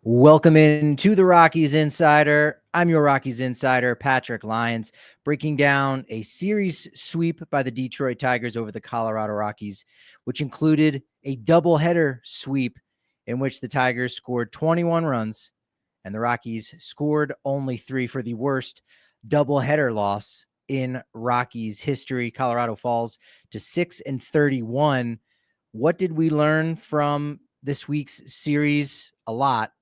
Welcome in to the Rockies Insider. I'm your Rockies Insider, Patrick Lyons, breaking down a series sweep by the Detroit Tigers over the Colorado Rockies, which included a doubleheader sweep in which the Tigers scored 21 runs and the Rockies scored only 3 for the worst doubleheader loss in Rockies history. Colorado falls to 6-31. What did we learn from this week's series? A lot.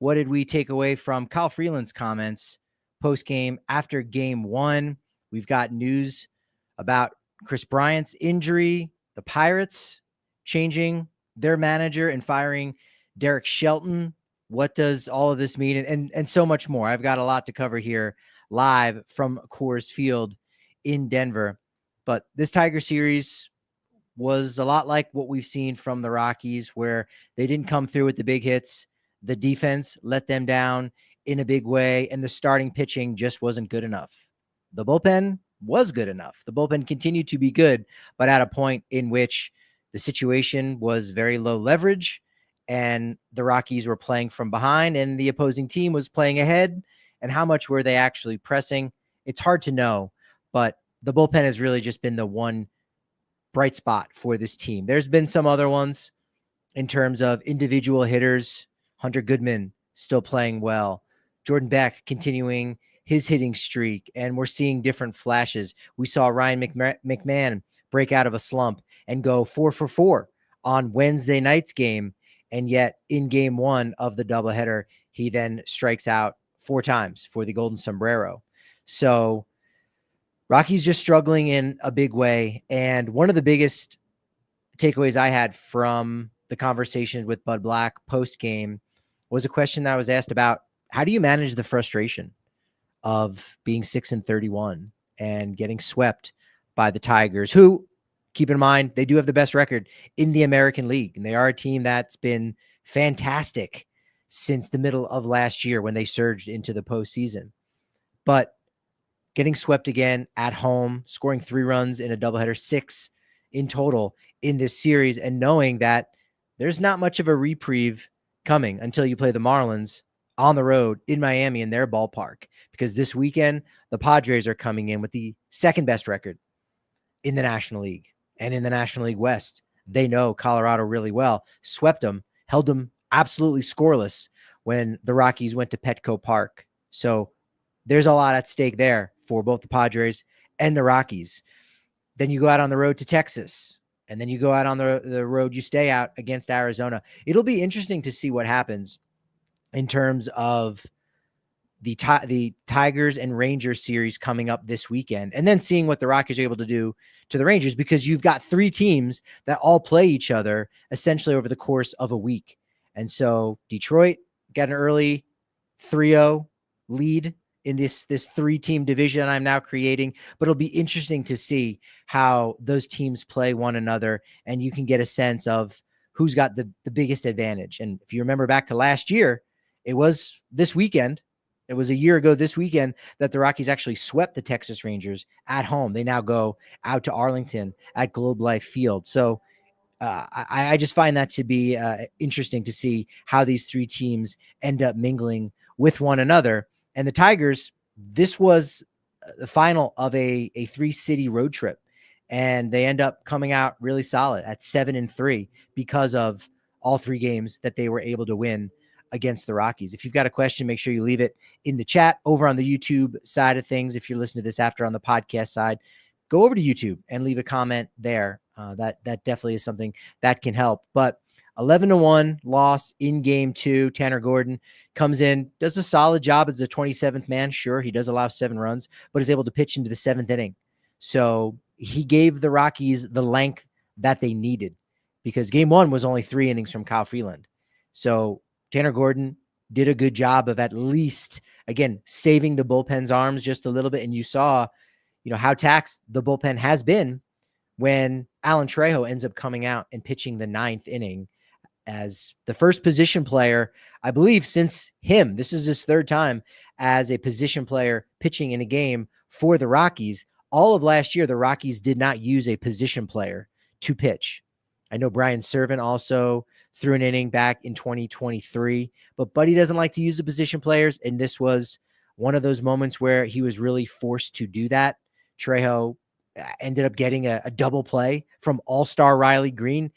What did we take away from Kyle Freeland's comments post-game after game one? We've got news about Kris Bryant's injury, the Pirates changing their manager and firing Derek Shelton. What does all of this mean? And so much more. I've got a lot to cover here live from Coors Field in Denver. But this Tiger series was a lot like what we've seen from the Rockies, where they didn't come through with the big hits. The defense let them down in a big way, and the starting pitching just wasn't good enough. The bullpen was good enough. The bullpen continued to be good, but at a point in which the situation was very low leverage, and the Rockies were playing from behind, and the opposing team was playing ahead. And how much were they actually pressing? It's hard to know, but the bullpen has really just been the one bright spot for this team. There's been some other ones in terms of individual hitters. Hunter Goodman still playing well. Jordan Beck continuing his hitting streak, and we're seeing different flashes. We saw Ryan McMahon break out of a slump and go 4 for 4 on Wednesday night's game, and yet in game one of the doubleheader, he then strikes out 4 times for the Golden Sombrero. So Rockies just struggling in a big way, and one of the biggest takeaways I had from the conversations with Bud Black post-game was a question that I was asked about: how do you manage the frustration of being 6-31 and getting swept by the Tigers, who, keep in mind, they do have the best record in the American League, and they are a team that's been fantastic since the middle of last year when they surged into the postseason. But getting swept again at home, scoring 3 runs in a doubleheader, 6 in total in this series, and knowing that there's not much of a reprieve coming until you play the Marlins on the road in Miami in their ballpark, because this weekend the Padres are coming in with the second best record in the National League and in the National League West. They know Colorado really well, swept them, held them absolutely scoreless when the Rockies went to Petco Park. So there's a lot at stake there for both the Padres and the Rockies. Then you go out on the road to Texas, and then you go out on the road, you stay out against Arizona. It'll be interesting to see what happens in terms of the Tigers and Rangers series coming up this weekend, and then seeing what the Rockies are able to do to the Rangers, because you've got 3 teams that all play each other essentially over the course of a week. And so Detroit got an early 3-0 lead in this 3-team division I'm now creating, but it'll be interesting to see how those teams play one another, and you can get a sense of who's got the biggest advantage. And if you remember back to last year, it was this weekend. It was a year ago this weekend that the Rockies actually swept the Texas Rangers at home. They now go out to Arlington at Globe Life Field. So I just find that to be interesting to see how these 3 teams end up mingling with one another. And the Tigers, this was the final of a 3-city road trip, and they end up coming out really solid at 7-3 because of all 3 games that they were able to win against the Rockies. If you've got a question, make sure you leave it in the chat over on the YouTube side of things. If you're listening to this after on the podcast side, go over to YouTube and leave a comment there. That definitely is something that can help. But 11-1 loss in game 2. Tanner Gordon comes in, does a solid job as the 27th man. Sure, he does allow 7 runs, but is able to pitch into the 7th inning. So he gave the Rockies the length that they needed, because game 1 was only 3 innings from Kyle Freeland. So Tanner Gordon did a good job of at least, again, saving the bullpen's arms just a little bit. And you saw, how taxed the bullpen has been when Alan Trejo ends up coming out and pitching the 9th inning as the first position player, I believe, since him. This is his 3rd time as a position player pitching in a game for the Rockies. All of last year, the Rockies did not use a position player to pitch. I know Brian Servant also threw an inning back in 2023, but Buddy doesn't like to use the position players, and this was one of those moments where he was really forced to do that. Trejo ended up getting a double play from all-star Riley Green,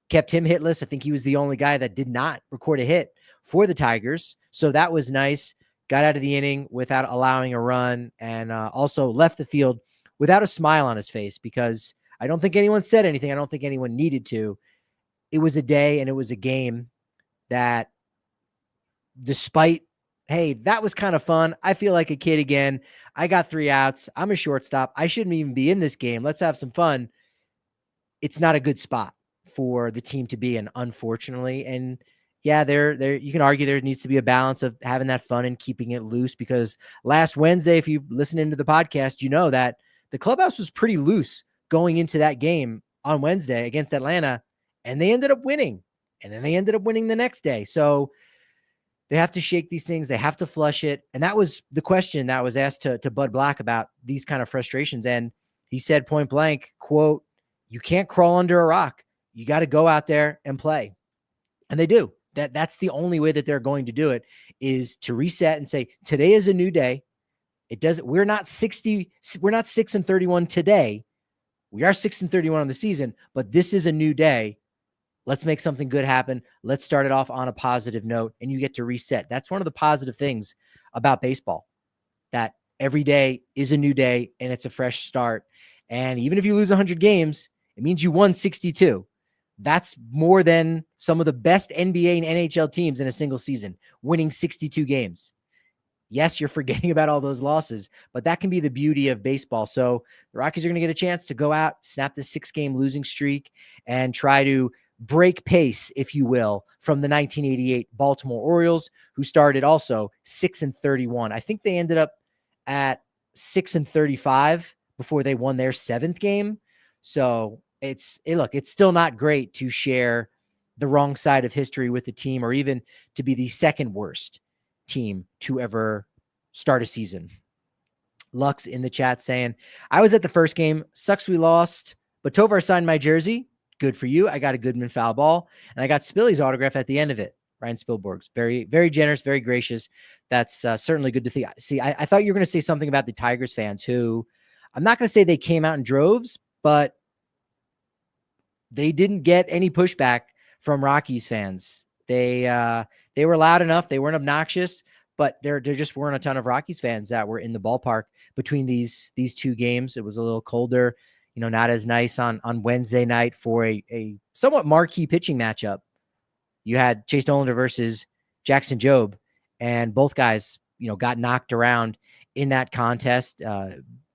kept him hitless. I think he was the only guy that did not record a hit for the Tigers, so that was nice. Got out of the inning without allowing a run, and also left the field without a smile on his face, because I don't think anyone said anything. I don't think anyone needed to. It was a day and it was a game that, despite, hey, that was kind of fun, I feel like a kid again. I got 3 outs. I'm a shortstop. I shouldn't even be in this game. Let's have some fun. It's not a good spot for the team to be in, unfortunately. And yeah, there you can argue there needs to be a balance of having that fun and keeping it loose, because last Wednesday, if you listen into the podcast, you know that the clubhouse was pretty loose going into that game on Wednesday against Atlanta, and they ended up winning. And then they ended up winning the next day. So they have to shake these things. They have to flush it. And that was the question that was asked to Bud Black about these kind of frustrations. And he said point blank, quote, "You can't crawl under a rock. You got to go out there and play." And they do. That's the only way that they're going to do it, is to reset and say, today is a new day. We're not 6-31 today. We are 6-31 on the season, but this is a new day. Let's make something good happen. Let's start it off on a positive note, and you get to reset. That's one of the positive things about baseball, that every day is a new day and it's a fresh start. And even if you lose 100 games, it means you won 62. That's more than some of the best NBA and NHL teams in a single season, winning 62 games. Yes, you're forgetting about all those losses, but that can be the beauty of baseball. So the Rockies are going to get a chance to go out, snap the 6-game losing streak, and try to break pace, if you will, from the 1988 Baltimore Orioles, who started also 6-31. I think they ended up at 6-35 before they won their 7th game. So it's still not great to share the wrong side of history with the team, or even to be the second worst team to ever start a season. Lux in the chat saying, "I was at the first game. Sucks we lost, but Tovar signed my jersey. Good for you. I got a Goodman foul ball, and I got Spilly's autograph at the end of it." Ryan Spielborg's very, very generous, very gracious. That's certainly good to see. I thought you were going to say something about the Tigers fans, who, I'm not going to say they came out in droves, but they didn't get any pushback from Rockies fans. They were loud enough. They weren't obnoxious, but there just weren't a ton of Rockies fans that were in the ballpark between these 2 games. It was a little colder, not as nice on Wednesday night for a somewhat marquee pitching matchup. You had Chase Dollander versus Jackson Jobe, and both guys, got knocked around in that contest.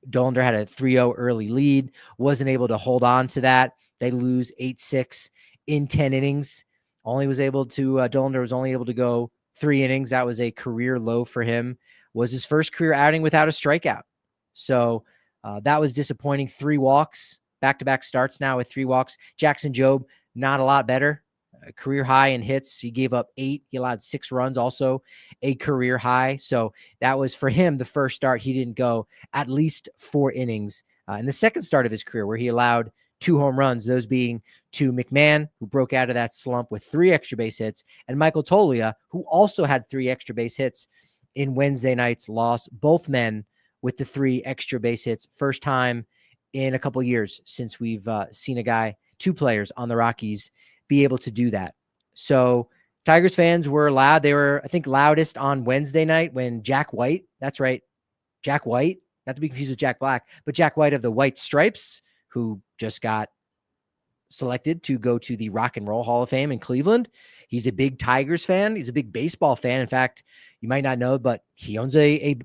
Dollander had a 3-0 early lead, wasn't able to hold on to that. They lose 8-6 in 10 innings. Dollander was only able to go 3 innings. That was a career low for him. Was his first career outing without a strikeout. So that was disappointing. 3 walks, back-to-back starts now with 3 walks. Jackson Jobe, not a lot better. A career high in hits. He gave up 8. He allowed 6 runs, also a career high. So that was, for him, the first start. He didn't go at least 4 innings. In the second start of his career, where he allowed 2 home runs, those being to McMahon, who broke out of that slump with 3 extra base hits, and Michael Toglia, who also had 3 extra base hits in Wednesday night's loss. Both men with the 3 extra base hits. First time in a couple years since we've seen 2 players on the Rockies be able to do that. So Tigers fans were loud. They were, I think, loudest on Wednesday night when Jack White, that's right, Jack White, not to be confused with Jack Black, but Jack White of the White Stripes, who just got selected to go to the Rock and Roll Hall of Fame in Cleveland. He's a big Tigers fan. He's a big baseball fan. In fact, you might not know, but he owns a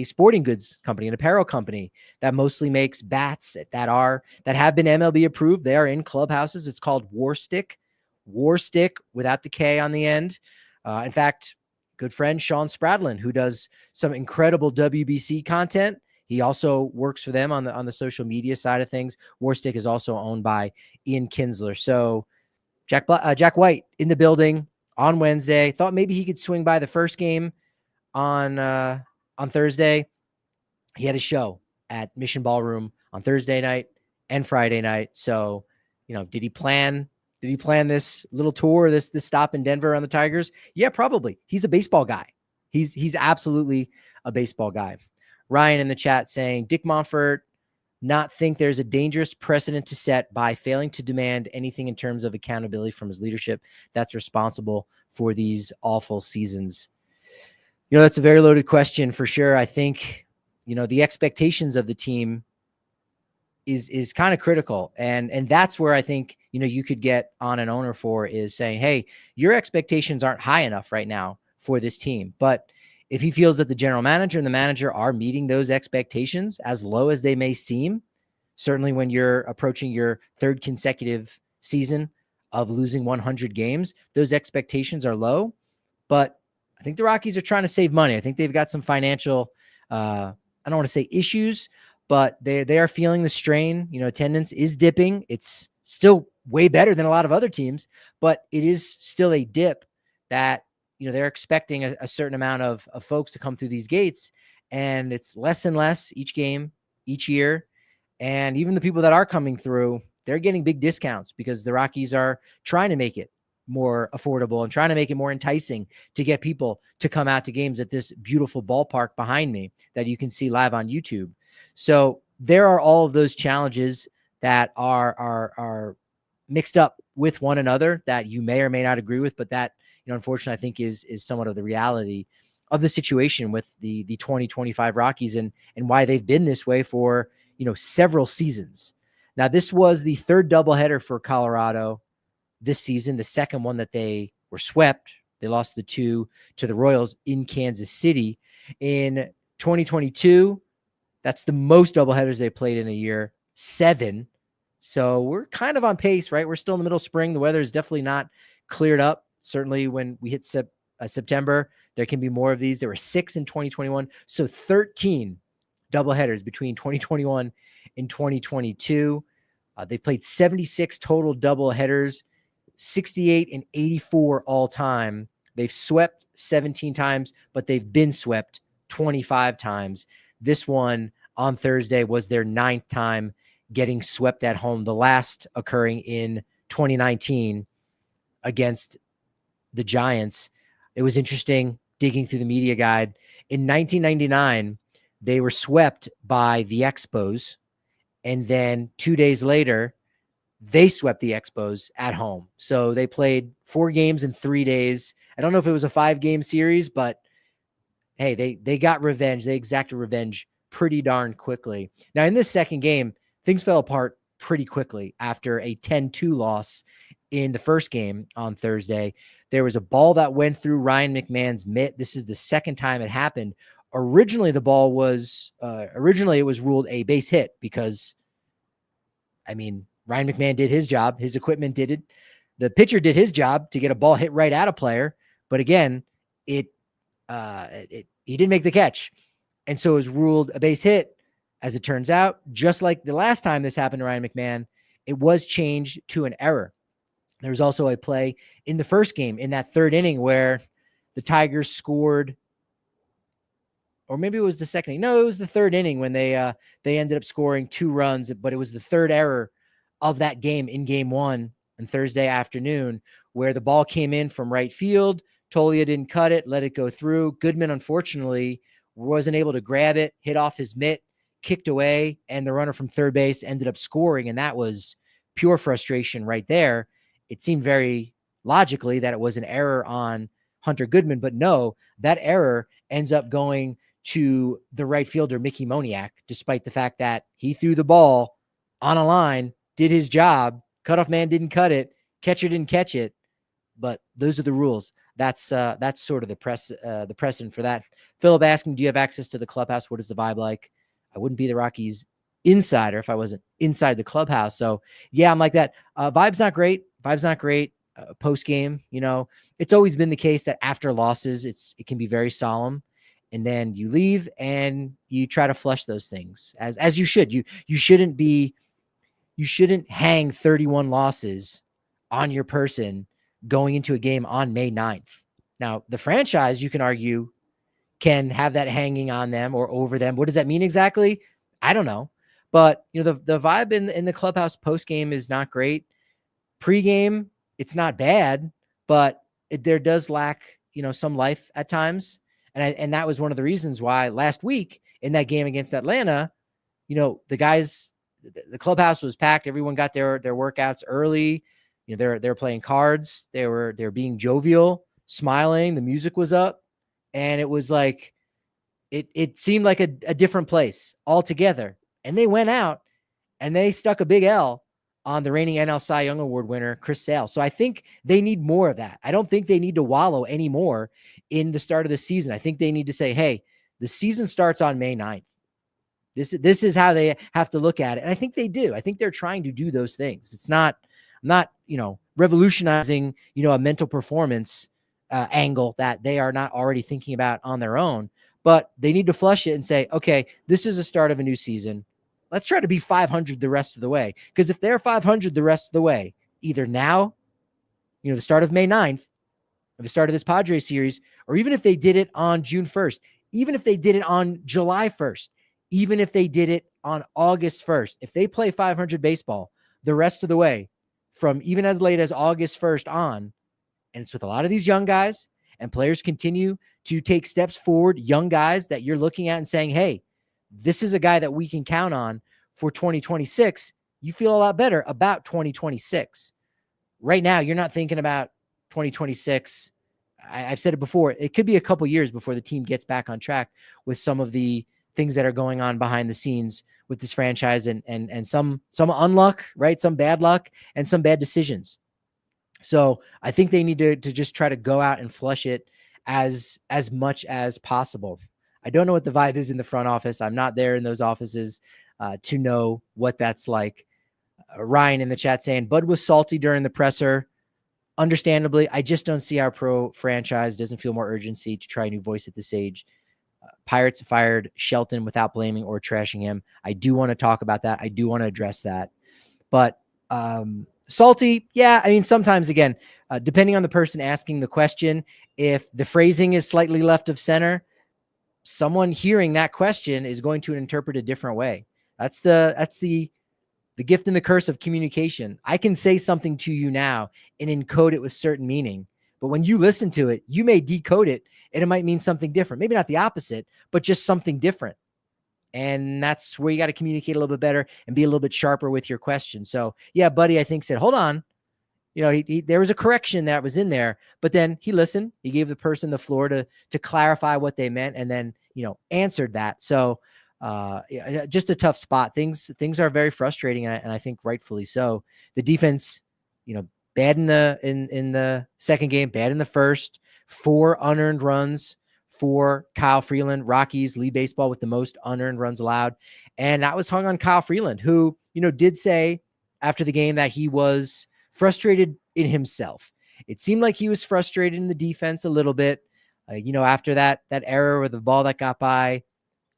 sporting goods company, an apparel company that mostly makes bats that have been MLB approved. They are in clubhouses. It's called War Stick without the K on the end. In fact, good friend Sean Spradlin, who does some incredible WBC content. He also works for them on the social media side of things. War Stick is also owned by Ian Kinsler. So Jack White in the building on Wednesday. Thought maybe he could swing by the first game on Thursday. He had a show at Mission Ballroom on Thursday night and Friday night. So, did he plan Did he plan this little tour, this stop in Denver on the Tigers? Yeah, probably. He's a baseball guy. He's absolutely a baseball guy. Ryan in the chat saying, Dick Monfort not think there's a dangerous precedent to set by failing to demand anything in terms of accountability from his leadership that's responsible for these awful seasons. That's a very loaded question for sure. I think, the expectations of the team is kind of critical. And that's where I think, you could get on an owner for is saying, hey, your expectations aren't high enough right now for this team. But if he feels that the general manager and the manager are meeting those expectations, as low as they may seem, certainly when you're approaching your third consecutive season of losing 100 games, those expectations are low. But I think the Rockies are trying to save money. I think they've got some financial, I don't want to say issues, but they are feeling the strain. Attendance is dipping. It's still way better than a lot of other teams, but it is still a dip that, they're expecting a certain amount of folks to come through these gates, and it's less and less each game, each year. And even the people that are coming through, they're getting big discounts because the Rockies are trying to make it more affordable and trying to make it more enticing to get people to come out to games at this beautiful ballpark behind me that you can see live on YouTube. So there are all of those challenges that are mixed up with one another that you may or may not agree with, but that, unfortunately, I think is somewhat of the reality of the situation with the 2025 Rockies and why they've been this way for, several seasons. Now, this was the third doubleheader for Colorado this season, the second one that they were swept. They lost the 2 to the Royals in Kansas City. In 2022, that's the most doubleheaders they played in a year, 7. So we're kind of on pace, right? We're still in the middle of spring. The weather is definitely not cleared up. Certainly when we hit September, there can be more of these. There were 6 in 2021. So 13 doubleheaders between 2021 and 2022. They played 76 total doubleheaders, 68 and 84 all time. They've swept 17 times, but they've been swept 25 times. This one on Thursday was their 9th time getting swept at home, the last occurring in 2019 against the Giants. It was interesting digging through the media guide. In 1999, they were swept by the Expos. And then 2 days later, they swept the Expos at home. So they played 4 games in 3 days. I don't know if it was a 5-game series, but hey, they got revenge. They exacted revenge pretty darn quickly. Now, in this second game, things fell apart pretty quickly after a 10-2 loss in the first game on Thursday. There was a ball that went through Ryan McMahon's mitt. This is the second time it happened. Originally, it was ruled a base hit because, Ryan McMahon did his job. His equipment did it. The pitcher did his job to get a ball hit right at a player. But again, he didn't make the catch. And so it was ruled a base hit. As it turns out, just like the last time this happened to Ryan McMahon, it was changed to an error. There was also a play in the first game in that third inning where the Tigers scored, or maybe it was the second inning. No, it was the third inning when they ended up scoring 2 runs, but it was the third error of that game in game 1 on Thursday afternoon where the ball came in from right field. Tolia didn't cut it, let it go through. Goodman, unfortunately, wasn't able to grab it, hit off his mitt, kicked away, and the runner from third base ended up scoring, and that was pure frustration right there. It seemed very logically that it was an error on Hunter Goodman, but no, that error ends up going to the right fielder, Mickey Moniak, despite the fact that he threw the ball on a line, did his job, cutoff man didn't cut it, catcher didn't catch it, but those are the rules. That's sort of the precedent for that. Philip asking, do you have access to the clubhouse? What is the vibe like? I wouldn't be the Rockies insider if I wasn't inside the clubhouse. So yeah, I'm like that. Vibe's not great. Post game, it's always been the case that after losses, it can be very solemn, and then you leave and you try to flush those things as you should. You shouldn't hang 31 losses on your person going into a game on May 9th. Now, the franchise, you can argue, can have that hanging on them or over them. What does that mean exactly? I don't know. But, the vibe in the clubhouse post-game is not great. Pre-game, it's not bad, but there does lack, some life at times. And that was one of the reasons why last week in that game against Atlanta, the guys, the clubhouse was packed. Everyone got their workouts early. They're playing cards. They're being jovial, smiling. The music was up, and it was like, it seemed like a different place altogether. And they went out and they stuck a big L on the reigning NL Cy Young Award winner, Chris Sale. So I think they need more of that. I don't think they need to wallow anymore in the start of the season. I think they need to say, hey, the season starts on May 9th. This is how they have to look at it. And I think they do. I think they're trying to do those things. It's not revolutionizing, a mental performance angle that they are not already thinking about on their own, but they need to flush it and say, okay, this is the start of a new season. Let's try to be 500 the rest of the way. Because if they're 500 the rest of the way, either now, the start of May 9th, or the start of this Padres series, or even if they did it on June 1st, even if they did it on July 1st, even if they did it on August 1st, if they play 500 baseball the rest of the way from even as late as August 1st on, and it's with a lot of these young guys, and players continue to take steps forward, young guys that you're looking at and saying, hey, this is a guy that we can count on for 2026. You feel a lot better about 2026. Right now, you're not thinking about 2026. I've said it before. It could be a couple years before the team gets back on track with some of the things that are going on behind the scenes with this franchise, and some unluck, right? Some bad luck and some bad decisions. So I think they need to just try to go out and flush it as much as possible. I don't know what the vibe is in the front office. I'm not there in those offices to know what that's like. Ryan in the chat saying Bud was salty during the presser. Understandably, I just don't see our pro franchise doesn't feel more urgency to try a new voice at this age. Pirates fired Shelton without blaming or trashing him. I do want to talk about that. I do want to address that. But salty, yeah. I mean, sometimes, again, depending on the person asking the question, if the phrasing is slightly left of center, someone hearing that question is going to interpret a different way. That's the gift and the curse of communication. I can say something to you now and encode it with certain meaning, but when you listen to it, you may decode it and it might mean something different. Maybe not the opposite, but just something different. And that's where you got to communicate a little bit better and be a little bit sharper with your question. So yeah, Buddy, I think said, hold on. There was a correction that was in there, but then he listened. He gave the person the floor to clarify what they meant, and then answered that. So just a tough spot. Things are very frustrating, and I think rightfully so. The defense, bad in the second game, bad in the first. 4 unearned runs for Kyle Freeland. Rockies lead baseball with the most unearned runs allowed, and that was hung on Kyle Freeland, who did say after the game that he was frustrated in himself. It seemed like he was frustrated in the defense a little bit. After that error with the ball that got by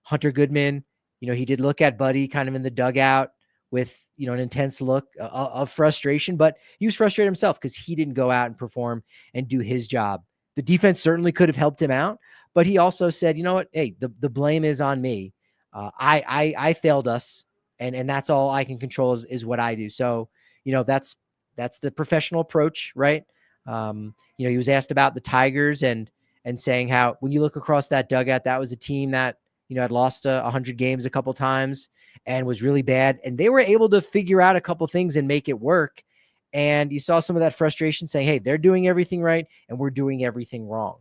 Hunter Goodman, he did look at Buddy kind of in the dugout with, an intense look of frustration, but he was frustrated himself because he didn't go out and perform and do his job. The defense certainly could have helped him out, but he also said, you know what? Hey, the blame is on me. I failed us, and that's all I can control is what I do. So, that's the professional approach, right? He was asked about the Tigers and saying how when you look across that dugout, that was a team that, had lost 100 games a couple times and was really bad. And they were able to figure out a couple things and make it work. And you saw some of that frustration saying, hey, they're doing everything right and we're doing everything wrong.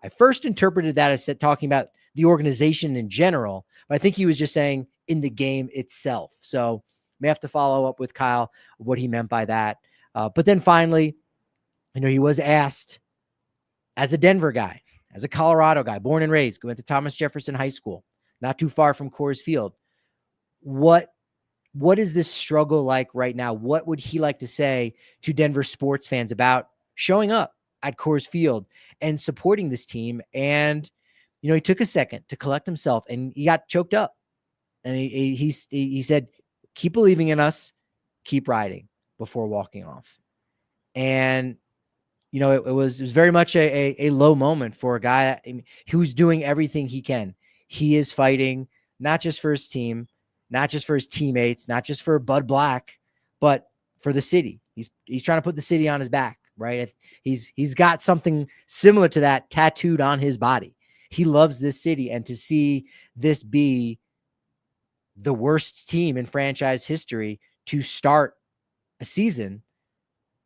I first interpreted that as talking about the organization in general, but I think he was just saying in the game itself. So may have to follow up with Kyle what he meant by that. But then finally, he was asked as a Denver guy, as a Colorado guy, born and raised, went to Thomas Jefferson High School, not too far from Coors Field. What is this struggle like right now? What would he like to say to Denver sports fans about showing up at Coors Field and supporting this team? And, he took a second to collect himself and he got choked up. And he said, keep believing in us, keep riding, before walking off. And, it was very much a low moment for a guy who's doing everything he can. He is fighting not just for his team, not just for his teammates, not just for Bud Black, but for the city, He's trying to put the city on his back, right? He's got something similar to that tattooed on his body. He loves this city, and to see this be the worst team in franchise history to start a season,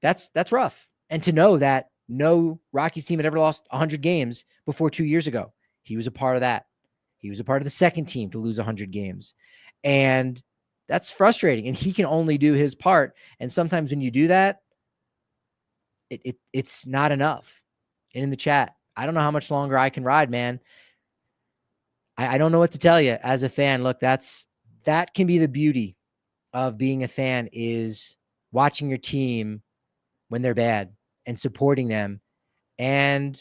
that's rough. And to know that no Rockies team had ever lost 100 games before 2 years ago, he was a part of that. He was a part of the second team to lose 100 games. And that's frustrating. And he can only do his part. And sometimes when you do that, it's not enough. And in the chat, I don't know how much longer I can ride, man. I don't know what to tell you as a fan. Look, that can be the beauty of being a fan, is watching your team when they're bad and supporting them and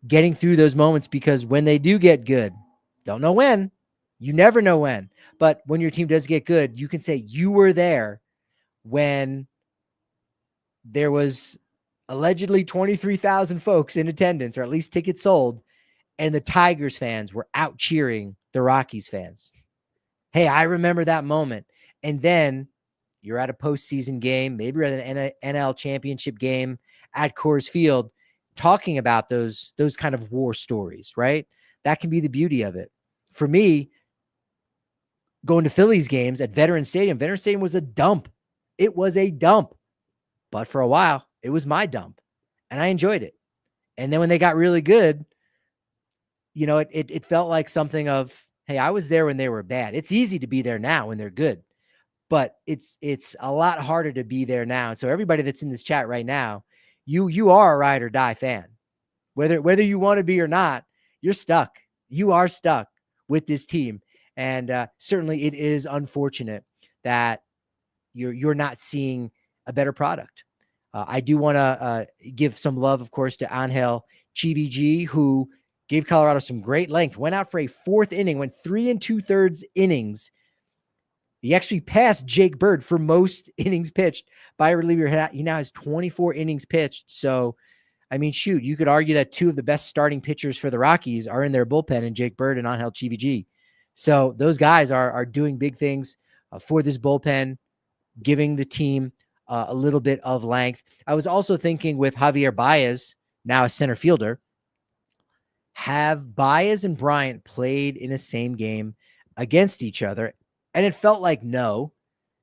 getting through those moments, because when they do get good, don't know when, you never know when, but when your team does get good, you can say you were there when there was allegedly 23,000 folks in attendance, or at least tickets sold, and the Tigers fans were out cheering the Rockies fans. Hey, I remember that moment. And then you're at a postseason game, maybe you're at an NL championship game at Coors Field, talking about those kind of war stories, right? That can be the beauty of it. For me, going to Phillies games at Veterans Stadium was a dump. It was a dump. But for a while, it was my dump, and I enjoyed it. And then when they got really good, you know, it felt like something of, hey, I was there when they were bad. It's easy to be there now when they're good, but it's a lot harder to be there now. And so everybody that's in this chat right now, you are a ride or die fan. Whether you want to be or not, you're stuck. You are stuck with this team. And certainly it is unfortunate that you're not seeing a better product. I do want to give some love, of course, to Angel Chivilli, who gave Colorado some great length, went out for a fourth inning, went 3 2/3 innings. He actually passed Jake Bird for most innings pitched by a reliever. He now has 24 innings pitched. So, I mean, shoot, you could argue that two of the best starting pitchers for the Rockies are in their bullpen, in Jake Bird and Angel Chivilli. So those guys are doing big things for this bullpen, giving the team a little bit of length. I was also thinking with Javier Baez, now a center fielder, have Baez and Bryant played in the same game against each other? And it felt like no.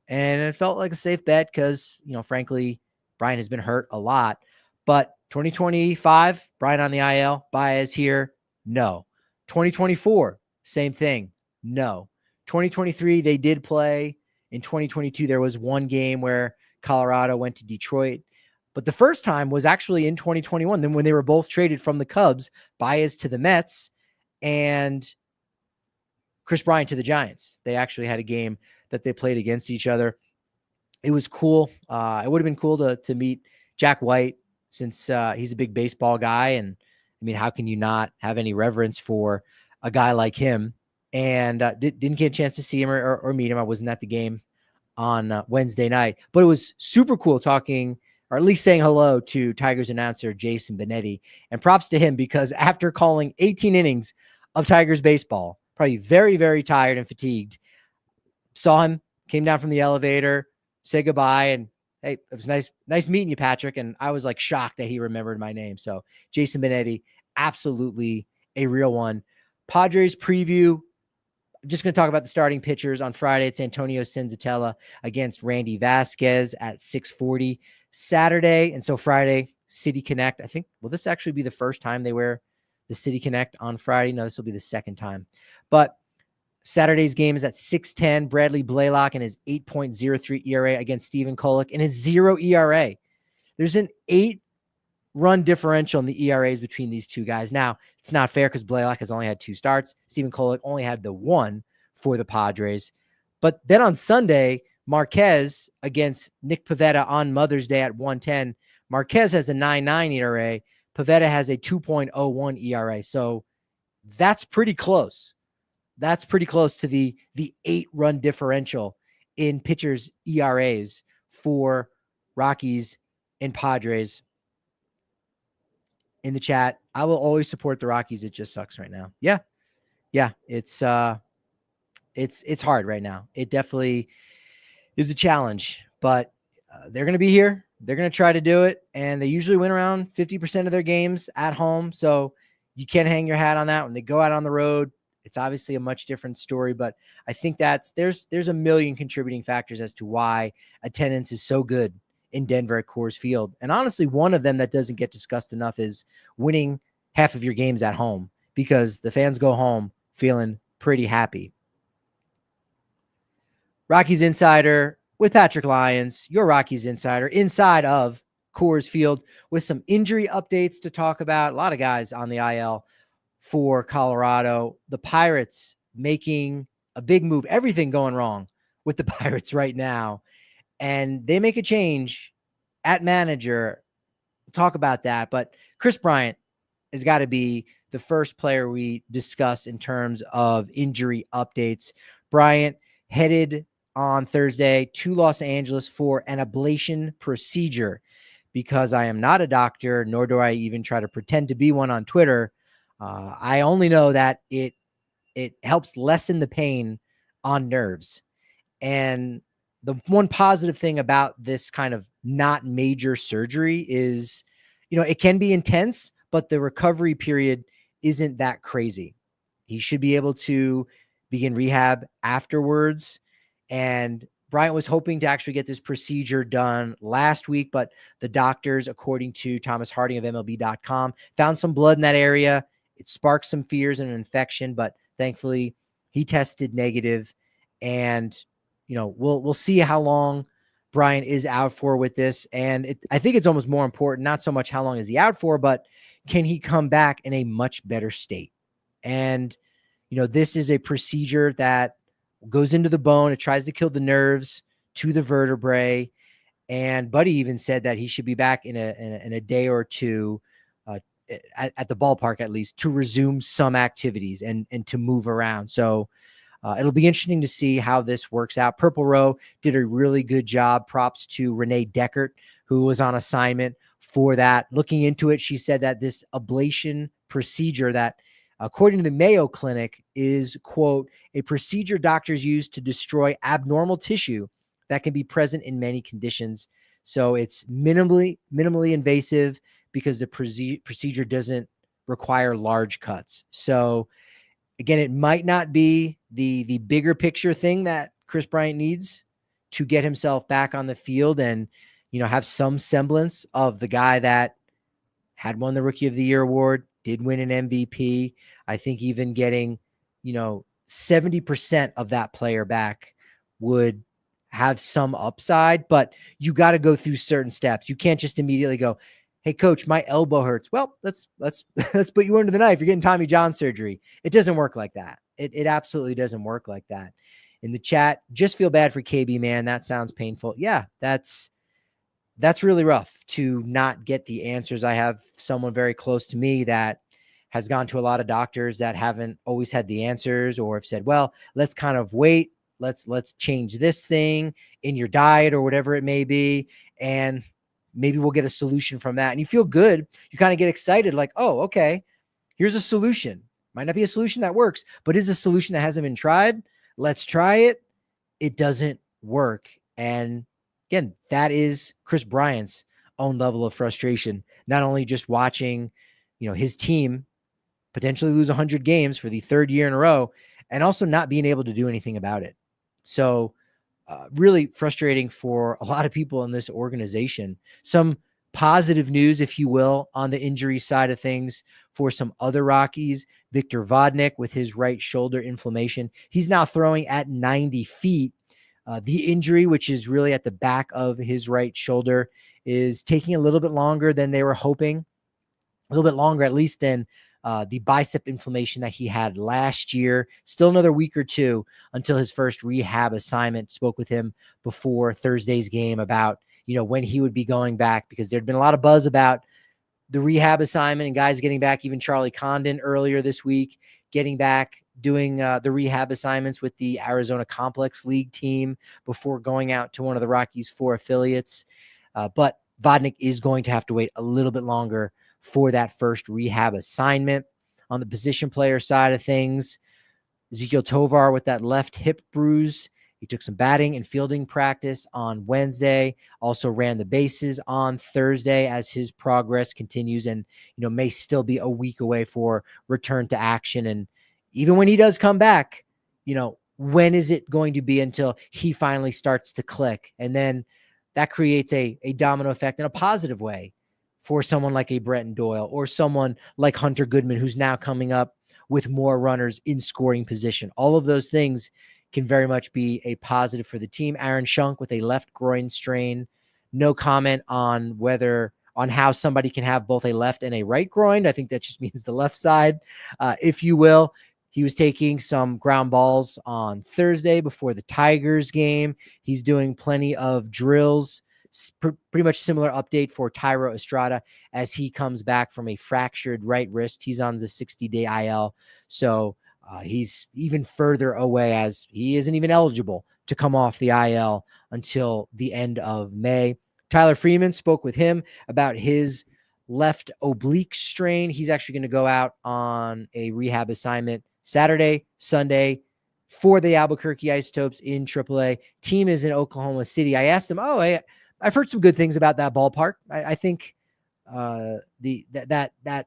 And it felt like a safe bet because, you know, frankly, Bryant has been hurt a lot. But 2025, Bryant on the IL, Baez here, no. 2024, same thing, no. 2023, they did play. In 2022, there was one game where Colorado went to Detroit. But the first time was actually in 2021, then when they were both traded from the Cubs, Baez to the Mets and Kris Bryant to the Giants. They actually had a game that they played against each other. It was cool. It would have been cool to meet Jack White, since he's a big baseball guy. And I mean, how can you not have any reverence for a guy like him? And didn't get a chance to see him or meet him. I wasn't at the game on Wednesday night, but it was super cool talking, or at least saying hello to Tigers announcer Jason Benetti. And props to him, because after calling 18 innings of Tigers baseball, probably very, very tired and fatigued, saw him, came down from the elevator, said goodbye, and hey, it was nice meeting you, Patrick. And I was like shocked that he remembered my name. So Jason Benetti, absolutely a real one. Padres preview. I'm just going to talk about the starting pitchers on Friday. It's Antonio Senzatella against Randy Vasquez at 6:40 Saturday. And so Friday, City Connect. I think, will this actually be the first time they wear the City Connect on Friday? No, this will be the second time. But Saturday's game is at 6:10. Bradley Blaylock and his 8.03 ERA against Stephen Kolek and his 0 ERA. There's an 8-run differential in the ERAs between these two guys. Now, it's not fair because Blaylock has only had 2 starts. Stephen Kolek only had the 1 for the Padres. But then on Sunday, Marquez against Nick Pivetta on Mother's Day at 1:10. Marquez has a 9.9 ERA. Pivetta has a 2.01 ERA. So that's pretty close. That's pretty close to the 8-run differential in pitchers' ERAs for Rockies and Padres. In the chat, I will always support the Rockies. It just sucks right now. Yeah. It's hard right now. It definitely is a challenge, but they're going to be here. They're going to try to do it. And they usually win around 50% of their games at home. So you can't hang your hat on that. When they go out on the road, it's obviously a much different story. But I think there's a million contributing factors as to why attendance is so good in Denver at Coors Field. And honestly, one of them that doesn't get discussed enough is winning half of your games at home, because the fans go home feeling pretty happy. Rockies Insider with Patrick Lyons, your Rockies Insider, inside of Coors Field with some injury updates to talk about. A lot of guys on the IL for Colorado. The Pirates making a big move. Everything going wrong with the Pirates right now. And they make a change at manager. We'll talk about that. But Kris Bryant has got to be the first player we discuss in terms of injury updates. Bryant headed on Thursday to Los Angeles for an ablation procedure. Because I am not a doctor, nor do I even try to pretend to be one on Twitter. I only know that it helps lessen the pain on nerves. And the one positive thing about this kind of not major surgery is, it can be intense, but the recovery period isn't that crazy. He should be able to begin rehab afterwards. And Bryant was hoping to actually get this procedure done last week, but the doctors, according to Thomas Harding of MLB.com, found some blood in that area. It sparked some fears and an infection, but thankfully he tested negative. And, we'll see how long Bryant is out for with this. And I think it's almost more important, not so much how long is he out for, but can he come back in a much better state? And, this is a procedure that goes into the bone. It tries to kill the nerves to the vertebrae. And Buddy even said that he should be back in a day or two at the ballpark, at least, to resume some activities and to move around. So it'll be interesting to see how this works out. Purple Row did a really good job. Props to Renee Deckert, who was on assignment for that. Looking into it, she said that this ablation procedure that, according to the Mayo Clinic, is, quote, a procedure doctors use to destroy abnormal tissue that can be present in many conditions. So it's minimally invasive because the procedure doesn't require large cuts. So again, it might not be the bigger picture thing that Kris Bryant needs to get himself back on the field and, have some semblance of the guy that had won the Rookie of the Year award, did win an MVP. I think even getting, 70% of that player back would have some upside, but you got to go through certain steps. You can't just immediately go, hey coach, my elbow hurts. Well, let's put you under the knife. You're getting Tommy John surgery. It doesn't work like that. It absolutely doesn't work like that. In the chat, just feel bad for KB, man. That sounds painful. Yeah, that's really rough to not get the answers. I have someone very close to me that has gone to a lot of doctors that haven't always had the answers, or have said, well, let's kind of wait. Let's change this thing in your diet or whatever it may be. And maybe we'll get a solution from that. And you feel good. You kind of get excited, like, oh, okay, here's a solution. Might not be a solution that works, but is a solution that hasn't been tried. Let's try it. It doesn't work. And again, that is Kris Bryant's own level of frustration. Not only just watching, his team potentially lose 100 games for the third year in a row, and also not being able to do anything about it. So really frustrating for a lot of people in this organization. Some positive news, if you will, on the injury side of things for some other Rockies. Victor Vodnik with his right shoulder inflammation. He's now throwing at 90 feet. The injury, which is really at the back of his right shoulder, is taking a little bit longer than they were hoping. A little bit longer, at least, than the bicep inflammation that he had last year. Still another week or two until his first rehab assignment. Spoke with him before Thursday's game about, when he would be going back, because there'd been a lot of buzz about the rehab assignment and guys getting back. Even Charlie Condon earlier this week getting back, doing the rehab assignments with the Arizona Complex League team before going out to one of the Rockies' 4 affiliates. But Vodnik is going to have to wait a little bit longer for that first rehab assignment. On the position player side of things, Ezequiel Tovar with that left hip bruise He took some batting and fielding practice on Wednesday, also ran the bases on Thursday as his progress continues and, may still be a week away for return to action. And even when he does come back, when is it going to be until he finally starts to click? And then that creates a domino effect in a positive way for someone like a Brenton Doyle or someone like Hunter Goodman, who's now coming up with more runners in scoring position. All of those things can very much be a positive for the team. Aaron Schunk with a left groin strain. No comment on how somebody can have both a left and a right groin. I think that just means the left side, if you will. He was taking some ground balls on Thursday before the Tigers game. He's doing plenty of drills. Pretty much similar update for Thairo Estrada as he comes back from a fractured right wrist. He's on the 60-day IL. So he's even further away as he isn't even eligible to come off the IL until the end of May. Tyler Freeman spoke with him about his left oblique strain. He's actually going to go out on a rehab assignment Saturday, Sunday for the Albuquerque Isotopes in AAA. Team is in Oklahoma City. I asked him, I've heard some good things about that ballpark. I think that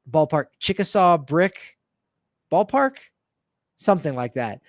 ballpark, Chickasaw Brick Ballpark, something like that.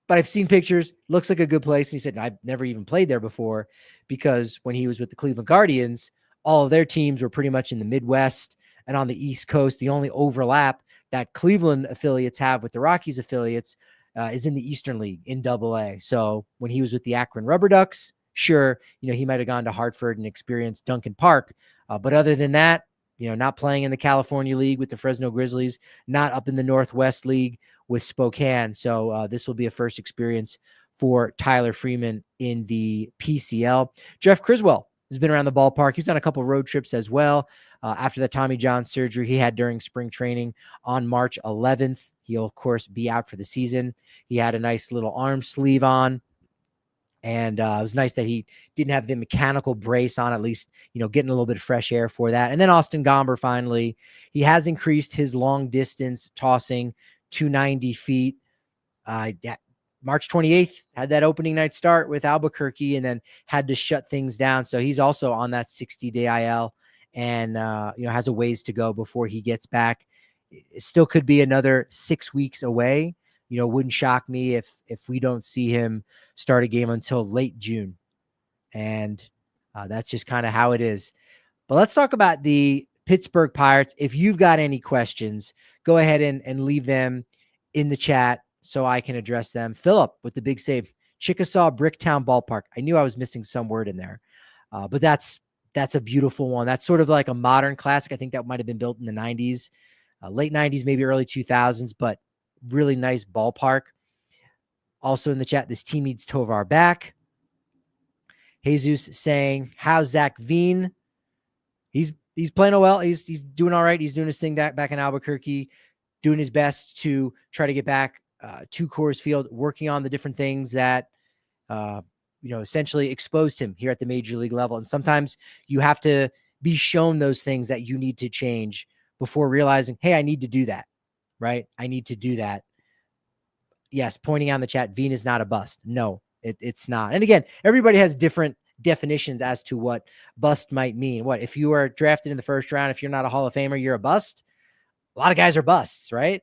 But I've seen pictures, looks like a good place. And he said, I've never even played there before because when he was with the Cleveland Guardians, all of their teams were pretty much in the Midwest and on the East Coast. The only overlap that Cleveland affiliates have with the Rockies affiliates is in the Eastern League in AA. So when he was with the Akron Rubber Ducks, sure, he might have gone to Hartford and experienced Duncan Park. But other than that, not playing in the California League with the Fresno Grizzlies, not up in the Northwest League with Spokane. So this will be a first experience for Tyler Freeman in the PCL. Jeff Criswell has been around the ballpark. He's on a couple road trips as well. After the Tommy John surgery he had during spring training on March 11th, he'll, of course, be out for the season. He had a nice little arm sleeve on. And it was nice that he didn't have the mechanical brace on, at least, getting a little bit of fresh air for that. And then Austin Gomber, finally, he has increased his long distance tossing to 90 feet. March 28th, had that opening night start with Albuquerque and then had to shut things down. So he's also on that 60-day IL and, has a ways to go before he gets back. It still could be another 6 weeks away. Wouldn't shock me if we don't see him start a game until late June. And that's just kind of how it is. But let's talk about the Pittsburgh Pirates. If you've got any questions, go ahead and leave them in the chat so I can address them. Philip with the big save, Chickasaw Bricktown Ballpark. I knew I was missing some word in there, but that's a beautiful one. That's sort of like a modern classic. I think that might have been built in the 90s, late 90s, maybe early 2000s, but really nice ballpark. Also in the chat, this team needs Tovar back. Jesus saying, how's Zach Veen? He's playing well. He's doing all right. He's doing his thing back in Albuquerque, doing his best to try to get back to Coors Field, working on the different things that essentially exposed him here at the major league level. And sometimes you have to be shown those things that you need to change before realizing, hey, I need to do that. Right? I need to do that. Yes, pointing out in the chat, Veen is not a bust. No, it's not. And again, everybody has different definitions as to what bust might mean. What if you are drafted in the first round, if you're not a Hall of Famer, you're a bust? A lot of guys are busts, right?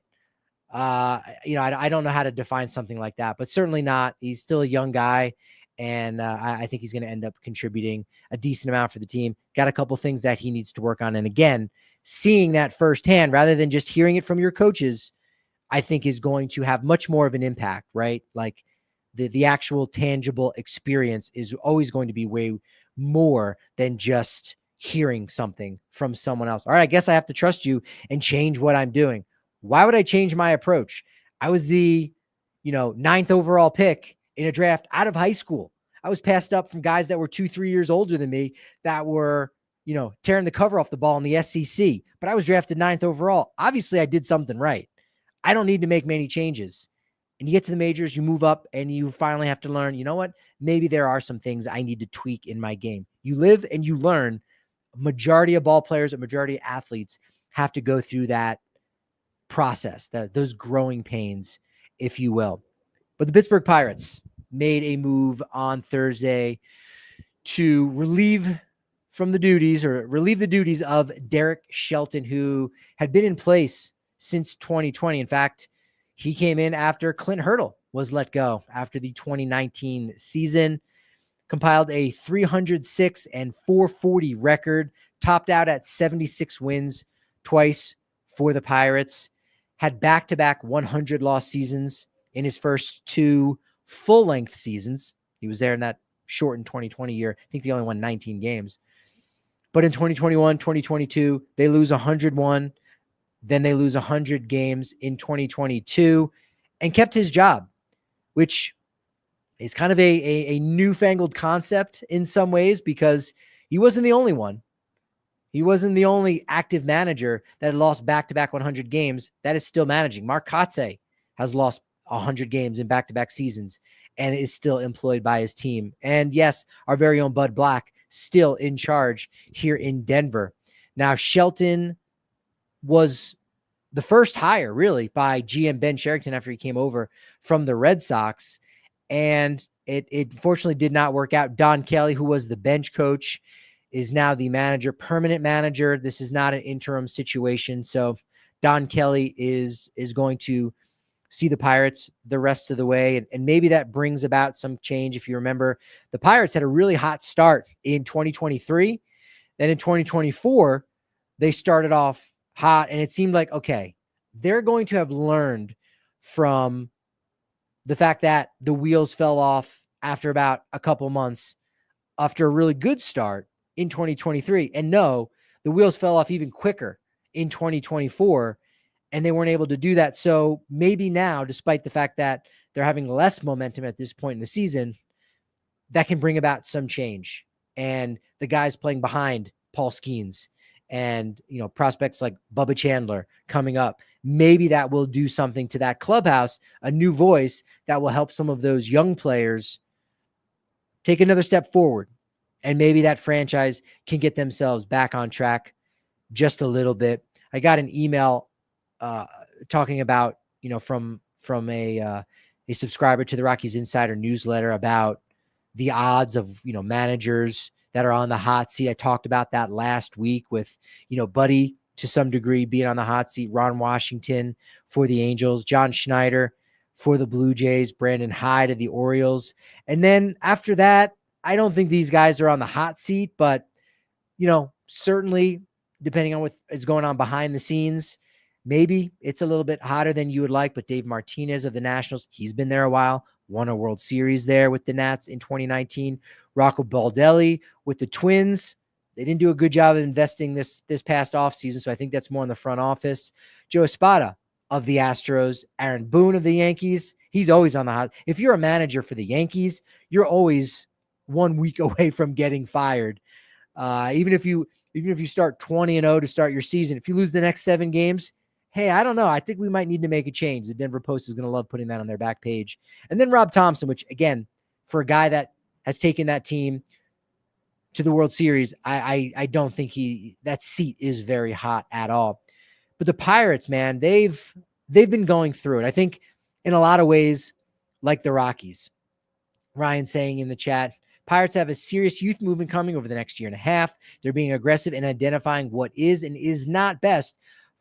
I don't know how to define something like that, but certainly not. He's still a young guy, and I think he's going to end up contributing a decent amount for the team. Got a couple things that he needs to work on. And again, seeing that firsthand rather than just hearing it from your coaches, I think is going to have much more of an impact, right? Like the actual tangible experience is always going to be way more than just hearing something from someone else. All right, I guess I have to trust you and change what I'm doing. Why would I change my approach? I was the, 9th overall pick in a draft out of high school. I was passed up from guys that were 2-3 years older than me that were, tearing the cover off the ball in the SEC, but I was drafted 9th overall. Obviously I did something right. I don't need to make many changes. And you get to the majors, you move up and you finally have to learn, you know what? Maybe there are some things I need to tweak in my game. You live and you learn. Majority of ball players, a majority of athletes have to go through that process, those growing pains, if you will. But the Pittsburgh Pirates, made a move on Thursday to relieve the duties of Derek Shelton, who had been in place since 2020. In fact, he came in after Clint Hurdle was let go after the 2019 season, compiled a 306 and 440 record, topped out at 76 wins twice for the Pirates, had back-to-back 100 loss seasons in his first two full-length seasons. He was there in that shortened 2020 year. I think they only won 19 games. But in 2021, 2022, they lose 101. Then they lose 100 games in 2022 and kept his job, which is kind of a newfangled concept in some ways, because he wasn't the only one. He wasn't the only active manager that had lost back-to-back 100 games that is still managing. Mark Kotze has lost 100 games in back-to-back seasons and is still employed by his team. And yes, our very own Bud Black still in charge here in Denver. Now, Shelton was the first hire, really, by GM Ben Cherington after he came over from the Red Sox, and it fortunately did not work out. Don Kelly, who was the bench coach, is now the manager, permanent manager. This is not an interim situation. So Don Kelly is going to see the Pirates the rest of the way. And maybe that brings about some change. If you remember, the Pirates had a really hot start in 2023. Then in 2024, they started off hot, and it seemed like, okay, they're going to have learned from the fact that the wheels fell off after about a couple months after a really good start in 2023. And no, the wheels fell off even quicker in 2024, and they weren't able to do that. So maybe now, despite the fact that they're having less momentum at this point in the season, that can bring about some change. And the guys playing behind Paul Skeens and, prospects like Bubba Chandler coming up, maybe that will do something to that clubhouse, a new voice that will help some of those young players take another step forward. And maybe that franchise can get themselves back on track just a little bit. I got an email talking about, from a subscriber to the Rockies Insider newsletter about the odds of, managers that are on the hot seat. I talked about that last week with, Buddy to some degree being on the hot seat, Ron Washington for the Angels, John Schneider for the Blue Jays, Brandon Hyde of the Orioles. And then after that, I don't think these guys are on the hot seat, but, certainly depending on what is going on behind the scenes, maybe it's a little bit hotter than you would like. But Dave Martinez of the Nationals, he's been there a while, won a World Series there with the Nats in 2019. Rocco Baldelli with the Twins, they didn't do a good job of investing this past offseason, so I think that's more in the front office. Joe Espada of the Astros, Aaron Boone of the Yankees, he's always on the hot. If you're a manager for the Yankees, you're always 1 week away from getting fired. Even if you start 20-0 to start your season, if you lose the next 7 games, hey, I don't know. I think we might need to make a change. The Denver Post is going to love putting that on their back page. And then Rob Thompson, which, again, for a guy that has taken that team to the World Series, I don't think that seat is very hot at all. But the Pirates, man, they've been going through it. I think in a lot of ways, like the Rockies. Ryan saying in the chat, Pirates have a serious youth movement coming over the next year and a half. They're being aggressive in identifying what is and is not best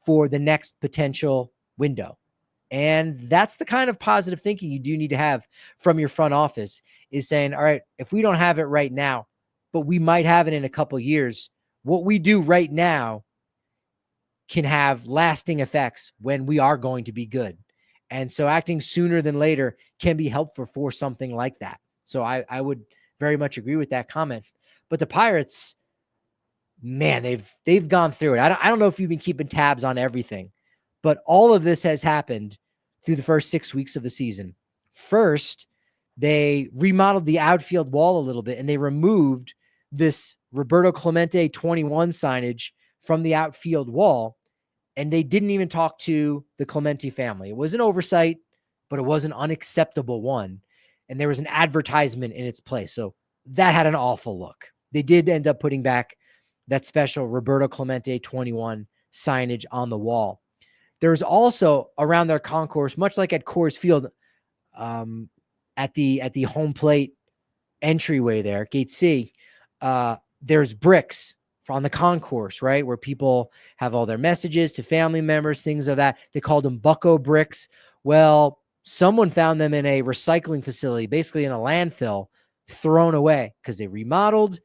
for the next potential window. And that's the kind of positive thinking you do need to have from your front office, is saying, all right, if we don't have it right now, but we might have it in a couple of years, what we do right now can have lasting effects when we are going to be good. And so acting sooner than later can be helpful for something like that. So I would very much agree with that comment. But the Pirates, man, they've gone through it. I don't know if you've been keeping tabs on everything, but all of this has happened through the first 6 weeks of the season. First, they remodeled the outfield wall a little bit, and they removed this Roberto Clemente 21 signage from the outfield wall, and they didn't even talk to the Clemente family. It was an oversight, but it was an unacceptable one, and there was an advertisement in its place. So that had an awful look. They did end up putting back that special Roberto Clemente 21 signage on the wall. There's also around their concourse, much like at Coors Field, at the home plate entryway there, gate C, there's bricks on the concourse, right? Where people have all their messages to family members, things of that. They called them bucko bricks. Well, someone found them in a recycling facility, basically in a landfill, thrown away because they remodeled,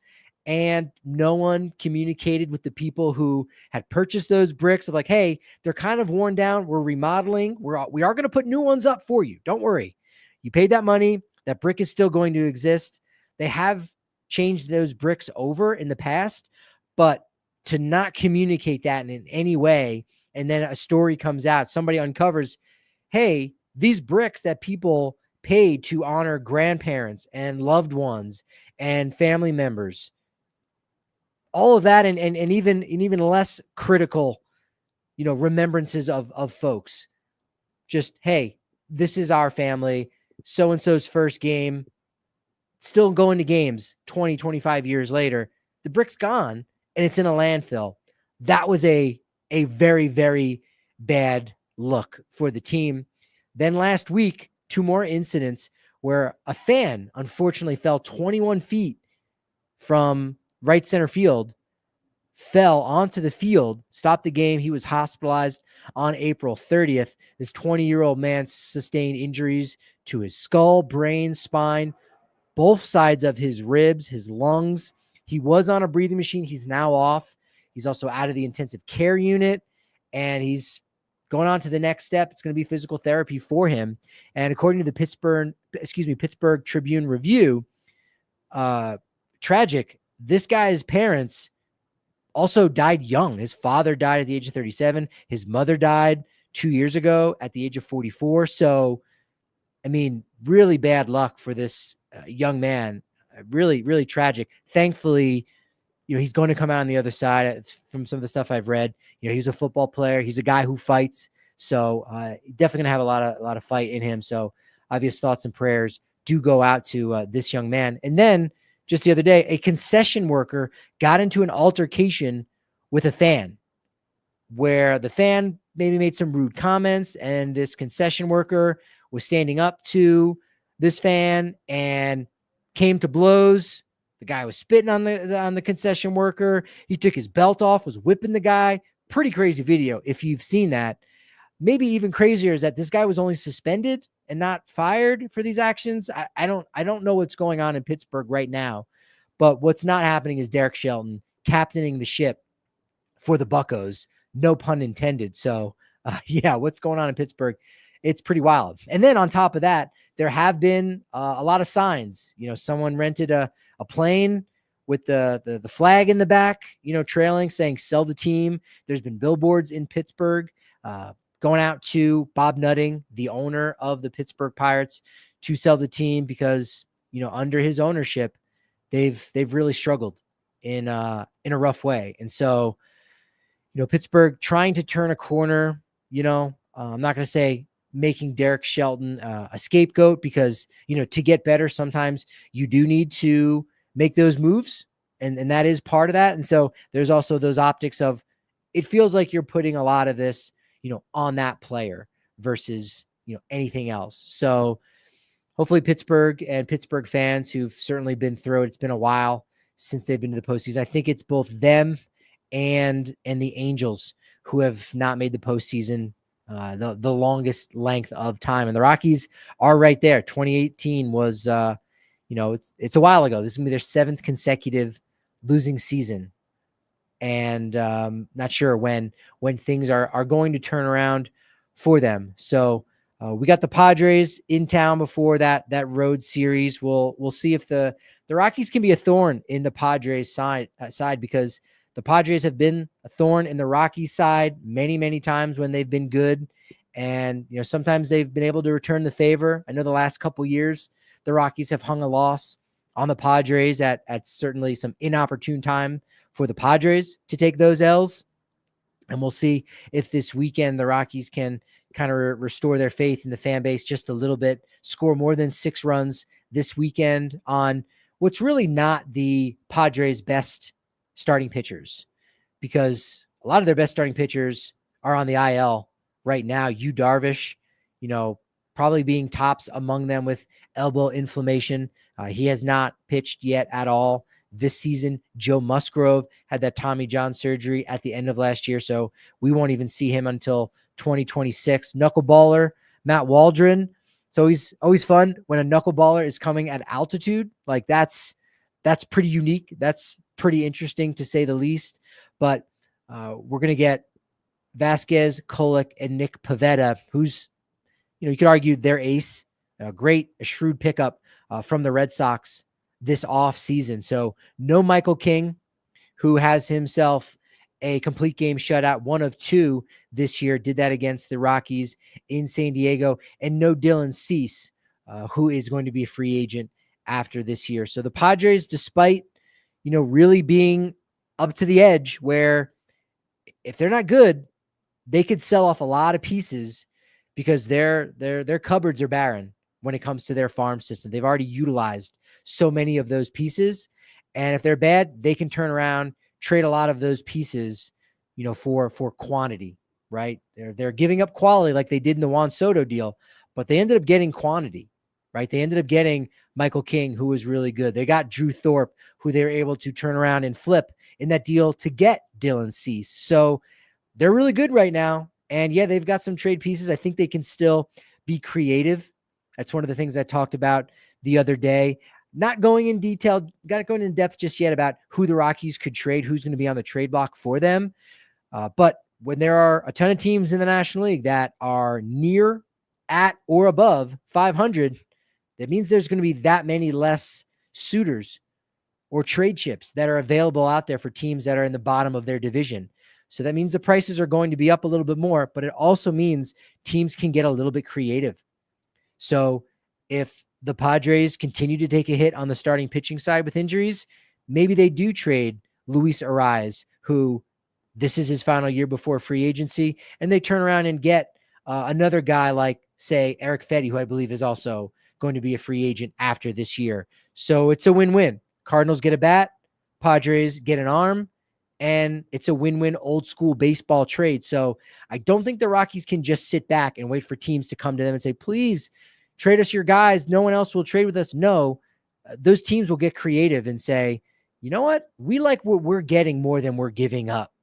and no one communicated with the people who had purchased those bricks of like, hey, they're kind of worn down. We're remodeling. We are going to put new ones up for you. Don't worry. You paid that money. That brick is still going to exist. They have changed those bricks over in the past, but to not communicate that in any way, and then a story comes out, somebody uncovers, hey, these bricks that people paid to honor grandparents and loved ones and family members, all of that, and even less critical, remembrances of folks. Just, hey, this is our family, so-and-so's first game, still going to games 20, 25 years later. The brick's gone and it's in a landfill. That was a very, very bad look for the team. Then last week, 2 more incidents where a fan unfortunately fell 21 feet from right center field, fell onto the field, stopped the game. He was hospitalized on April 30th. This 20-year-old man sustained injuries to his skull, brain, spine, both sides of his ribs, his lungs. He was on a breathing machine. He's now off. He's also out of the intensive care unit, and he's going on to the next step. It's going to be physical therapy for him. And according to the Pittsburgh Tribune Review, tragic, this guy's parents also died young. His father died at the age of 37. His mother died 2 years ago at the age of 44. So, I mean, really bad luck for this young man. Really, really tragic. Thankfully, he's going to come out on the other side. From some of the stuff I've read, he's a football player. He's a guy who fights. So definitely gonna have a lot of fight in him. So obvious thoughts and prayers do go out to this young man. And then just the other day, a concession worker got into an altercation with a fan, where the fan maybe made some rude comments, and this concession worker was standing up to this fan and came to blows. The guy was spitting on the concession worker. He took his belt off, was whipping the guy. Pretty crazy video if you've seen that. Maybe even crazier is that this guy was only suspended and not fired for these actions. I don't know what's going on in Pittsburgh right now, but what's not happening is Derek Shelton captaining the ship for the Buccos. No pun intended. So yeah, what's going on in Pittsburgh? It's pretty wild. And then on top of that, there have been a lot of signs. Someone rented a plane with the flag in the back, trailing, saying sell the team. There's been billboards in Pittsburgh going out to Bob Nutting, the owner of the Pittsburgh Pirates, to sell the team because, under his ownership, they've really struggled in a rough way. And so, Pittsburgh trying to turn a corner, I'm not going to say making Derek Shelton a scapegoat, because, to get better, sometimes you do need to make those moves. And that is part of that. And so there's also those optics of, it feels like you're putting a lot of this, on that player versus, anything else. So hopefully Pittsburgh and Pittsburgh fans who've certainly been through it, it's been a while since they've been to the postseason. I think it's both them and the Angels who have not made the postseason the longest length of time. And the Rockies are right there. 2018 was, it's a while ago. This is going to be their 7th consecutive losing season. And not sure when things are going to turn around for them. So we got the Padres in town before that road series. We'll see if the Rockies can be a thorn in the Padres side, because the Padres have been a thorn in the Rockies side many, many times when they've been good. And, sometimes they've been able to return the favor. I know the last couple years, the Rockies have hung a loss on the Padres at certainly some inopportune time for the Padres to take those L's. And we'll see if this weekend the Rockies can kind of restore their faith in the fan base just a little bit, score more than 6 runs this weekend on what's really not the Padres' best starting pitchers, because a lot of their best starting pitchers are on the IL right now. Yu Darvish, probably being tops among them with elbow inflammation. He has not pitched yet at all this season. Joe Musgrove had that Tommy John surgery at the end of last year, so we won't even see him until 2026. Knuckleballer Matt Waldron. It's always fun when a knuckleballer is coming at altitude. Like that's pretty unique. That's pretty interesting to say the least. But we're going to get Vasquez, Kolek, and Nick Pivetta, who's, you could argue their ace. A shrewd pickup from the Red Sox this off season. So no Michael King, who has himself a complete game shutout, 1 of 2 this year, did that against the Rockies in San Diego, and no Dylan Cease, who is going to be a free agent after this year. So the Padres, despite, really being up to the edge where if they're not good, they could sell off a lot of pieces because their cupboards are barren when it comes to their farm system. They've already utilized so many of those pieces. And if they're bad, they can turn around, trade a lot of those pieces, for quantity, right? They're giving up quality like they did in the Juan Soto deal, but they ended up getting quantity, right? They ended up getting Michael King, who was really good. They got Drew Thorpe, who they were able to turn around and flip in that deal to get Dylan Cease. So they're really good right now. And yeah, they've got some trade pieces. I think they can still be creative. That's one of the things I talked about the other day. Not going in detail, not going in depth just yet about who the Rockies could trade, who's going to be on the trade block for them. But when there are a ton of teams in the National League that are near, at, or above 500, that means there's going to be that many less suitors or trade chips that are available out there for teams that are in the bottom of their division. So that means the prices are going to be up a little bit more, but it also means teams can get a little bit creative. So if the Padres continue to take a hit on the starting pitching side with injuries, maybe they do trade Luis Ariz, who this is his final year before free agency, and they turn around and get another guy like, say, Eric Fetty, who I believe is also going to be a free agent after this year. So it's a win-win. Cardinals get a bat, Padres get an arm, and it's a win-win old school baseball trade. So I don't think the Rockies can just sit back and wait for teams to come to them and say, please trade us your guys. No one else will trade with us. No, those teams will get creative and say, you know what? We like what we're getting more than we're giving up.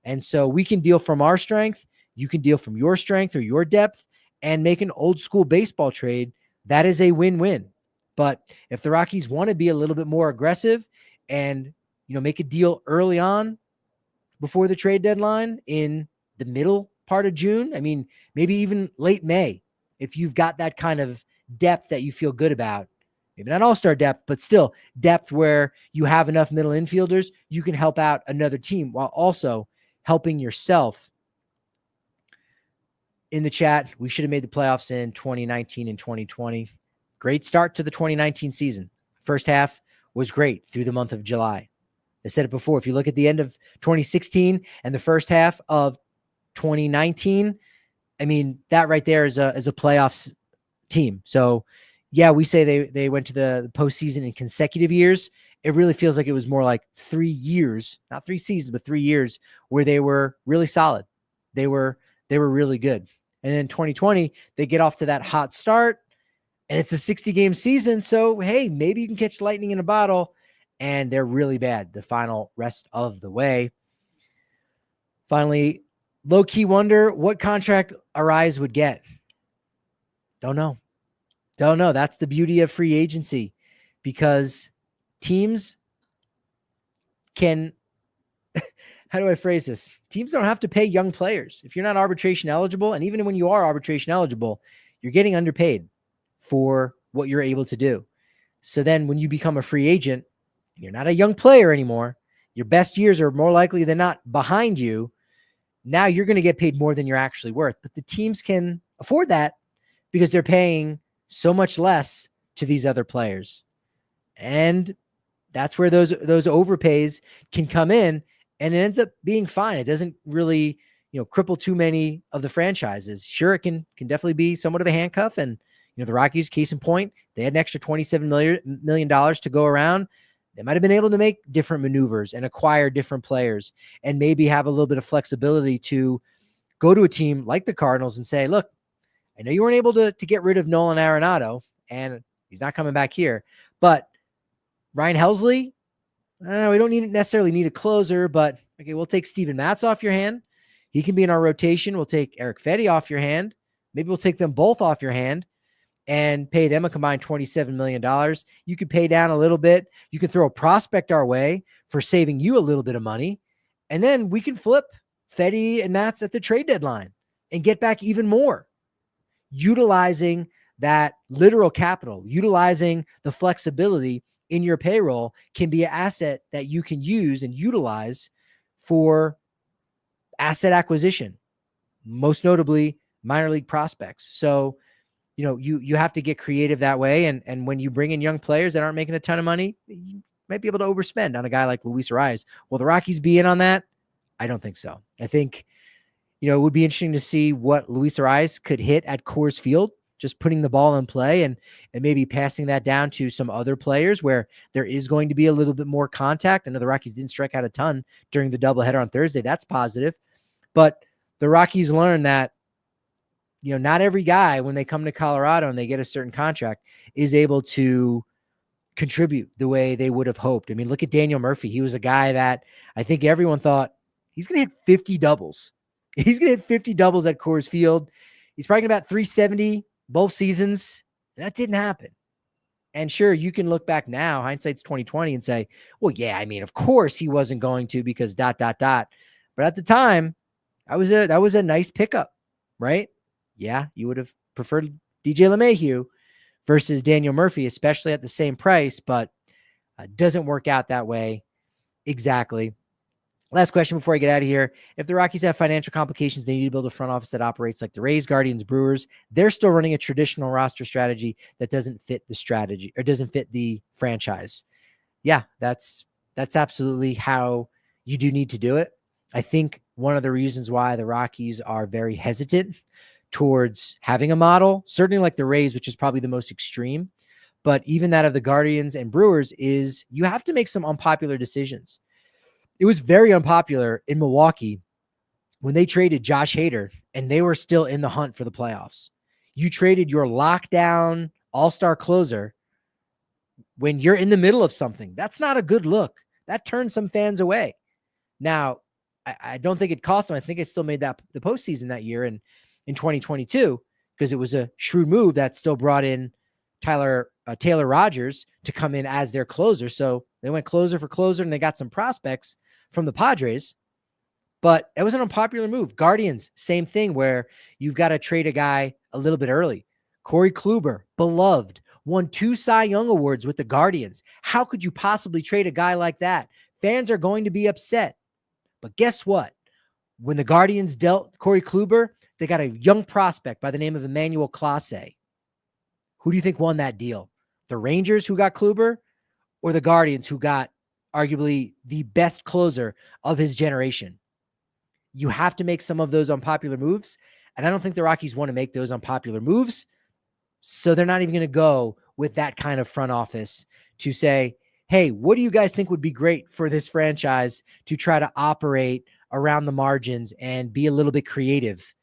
And so we can deal from our strength. You can deal from your strength or your depth and make an old school baseball trade. That is a win-win. But if the Rockies want to be a little bit more aggressive and, make a deal early on before the trade deadline in the middle part of June, I mean, maybe even late May, if you've got that kind of depth that you feel good about, maybe not all-star depth, but still depth where you have enough middle infielders, you can help out another team while also helping yourself. In the chat, we should have made the playoffs in 2019 and 2020. Great start to the 2019 season. First half was great through the month of July. I said it before. If you look at the end of 2016 and the first half of 2019, I mean, that right there is a playoffs team. So yeah, we say they went to the postseason in consecutive years. It really feels like it was more like 3 years, not 3 seasons, but 3 years where they were really solid. They were really good. And in 2020, they get off to that hot start, and it's a 60-game season. So, hey, maybe you can catch lightning in a bottle, and they're really bad the final rest of the way. Finally, low-key wonder what contract Ariz would get. Don't know. That's the beauty of free agency, because teams can, how do I phrase this? Teams don't have to pay young players. If you're not arbitration eligible, and even when you are arbitration eligible, you're getting underpaid for what you're able to do. So then when you become a free agent, you're not a young player anymore. Your best years are more likely than not behind you. Now you're going to get paid more than you're actually worth. But the teams can afford that because they're paying so much less to these other players. And that's where those overpays can come in, and it ends up being fine. It doesn't really, cripple too many of the franchises. Sure, it can definitely be somewhat of a handcuff. And, the Rockies, case in point, they had an extra $27 million to go around. They might have been able to make different maneuvers and acquire different players and maybe have a little bit of flexibility to go to a team like the Cardinals and say, look, I know you weren't able to get rid of Nolan Arenado, and he's not coming back here, but Ryan Helsley, we don't necessarily need a closer, but okay, we'll take Steven Matz off your hand. He can be in our rotation. We'll take Eric Fedde off your hand. Maybe we'll take them both off your hand and pay them a combined $27 million. You could pay down a little bit. You can throw a prospect our way for saving you a little bit of money. And then we can flip Fedde and Matz at the trade deadline and get back even more. Utilizing that literal capital, utilizing the flexibility in your payroll can be an asset that you can use and utilize for asset acquisition, most notably minor league prospects. So, you have to get creative that way. And when you bring in young players that aren't making a ton of money, you might be able to overspend on a guy like Luis Arias. Will the Rockies be in on that? I don't think so. I think, it would be interesting to see what Luis Arias could hit at Coors Field, just putting the ball in play and maybe passing that down to some other players where there is going to be a little bit more contact. I know the Rockies didn't strike out a ton during the doubleheader on Thursday. That's positive. But the Rockies learned that, not every guy, when they come to Colorado and they get a certain contract, is able to contribute the way they would have hoped. I mean, look at Daniel Murphy. He was a guy that I think everyone thought he's going to hit 50 doubles. He's going to hit 50 doubles at Coors Field. He's probably about 370 both seasons. And that didn't happen. And sure, you can look back now, hindsight's 2020, and say, well, yeah, I mean, of course he wasn't going to because ... But at the time, that was a nice pickup, right? Yeah, you would have preferred DJ LeMahieu versus Daniel Murphy, especially at the same price, but doesn't work out that way exactly. Last question before I get out of here. If the Rockies have financial complications, they need to build a front office that operates like the Rays, Guardians, Brewers. They're still running a traditional roster strategy that doesn't fit the strategy or doesn't fit the franchise. Yeah, that's absolutely how you do need to do it. I think one of the reasons why the Rockies are very hesitant towards having a model, certainly like the Rays, which is probably the most extreme, but even that of the Guardians and Brewers, is you have to make some unpopular decisions. It was very unpopular in Milwaukee when they traded Josh Hader and they were still in the hunt for the playoffs. You traded your lockdown all-star closer when you're in the middle of something. That's not a good look. That turned some fans away. Now, I don't think it cost them. I think it still made that the postseason that year in 2022 because it was a shrewd move that still brought in Taylor Rogers to come in as their closer. So they went closer for closer and they got some prospects from the Padres, but it was an unpopular move. Guardians, same thing where you've got to trade a guy a little bit early. Corey Kluber, beloved, won 2 Cy Young Awards with the Guardians. How could you possibly trade a guy like that? Fans are going to be upset. But guess what? When the Guardians dealt Corey Kluber, they got a young prospect by the name of Emmanuel Clase. Who do you think won that deal? The Rangers who got Kluber or the Guardians who got arguably the best closer of his generation? You have to make some of those unpopular moves. And I don't think the Rockies want to make those unpopular moves. So they're not even going to go with that kind of front office to say, hey, what do you guys think would be great for this franchise to try to operate around the margins and be a little bit creative?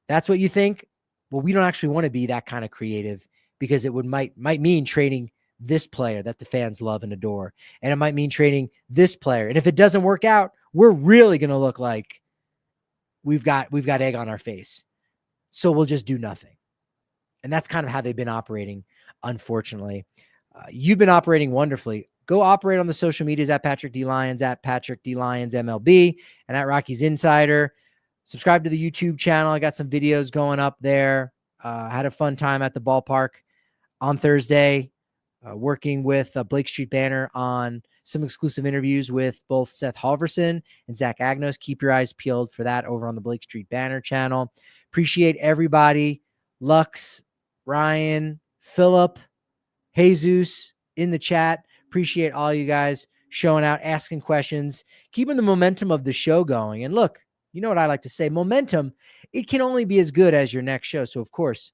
That's what you think? Well, we don't actually want to be that kind of creative because it might mean trading this player that the fans love and adore. And it might mean trading this player. And if it doesn't work out, we're really going to look like we've got egg on our face. So we'll just do nothing. And that's kind of how they've been operating, unfortunately. You've been operating wonderfully. Go operate on the social medias at Patrick D. Lyons, at Patrick D. Lyons MLB, and at Rockies Insider. Subscribe to the YouTube channel. I got some videos going up there. Had a fun time at the ballpark on Thursday, working with Blake Street Banner on some exclusive interviews with both Seth Halverson and Zach Agnos. Keep your eyes peeled for that over on the Blake Street Banner channel. Appreciate everybody. Lux, Ryan, Phillip, Jesus in the chat. Appreciate all you guys showing out, asking questions, keeping the momentum of the show going. And look, you know what I like to say, momentum, it can only be as good as your next show. So, of course,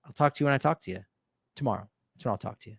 I'll talk to you when I talk to you tomorrow. That's when I'll talk to you.